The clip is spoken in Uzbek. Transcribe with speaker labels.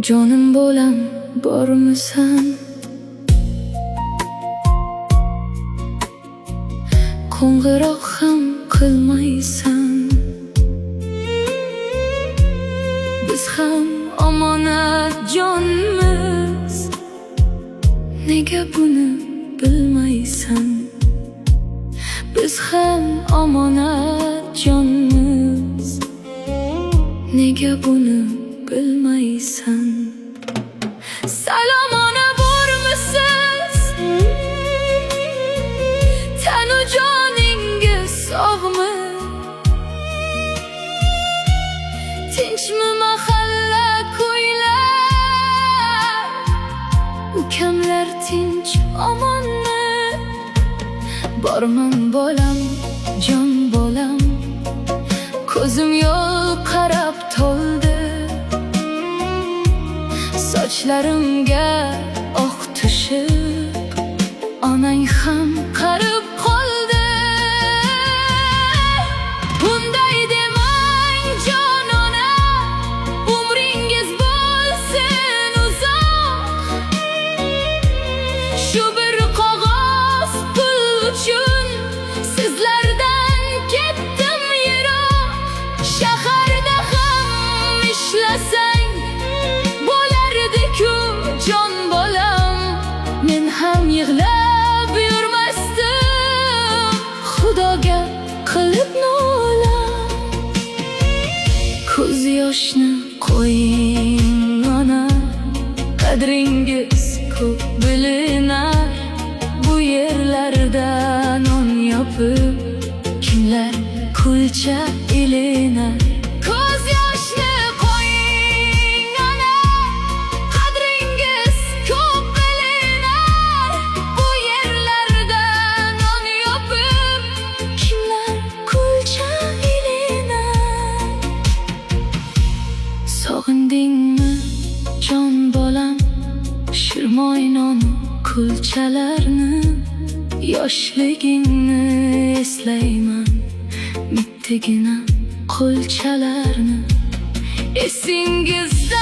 Speaker 1: Jonim bo'lam bormisan? Qo'ng'iroq ham qilmaysan. Biz ham omonat jonmiz, nega buni bilmaysan? Biz ham omonat jonmiz, nega buni bilmaysan? Salom ona bormisiz? Tanu joningiz sog'mi? Tinchmi mahalla ko'ylar? Ukamlar tinch omonmi? Borman bolam, jon bolam, ko'zim yo'l qarab to'ldi. Sochlarimga oq tushib, onang ham qarib qoldi. Bunday demang jon ona, umringiz bo'lsin uzoq. Shu bir qog'oz pul uchun sizlardan ketdim yiroq. Shaharda ham ishlasang bo'lardi-ku jon bolam. Men ham yig'lab yurmasdim, Xudoga qilib nola. Ko'z yoshni qo'ying ona, qadringiz ko'p bilinar. Bu yerlarda non yopib kimlar kulcha ilinar. Ko'z yoshni qo'ying ona, qadringiz ko'p bilinar. Bu yerlarda non yopib kimlar kulcha ilinar. Sog'indingmi jon bolam, shirmoy nonu kulchalarni? Yoshligingni eslayman, mittigina qo'lchalarni. Esingizda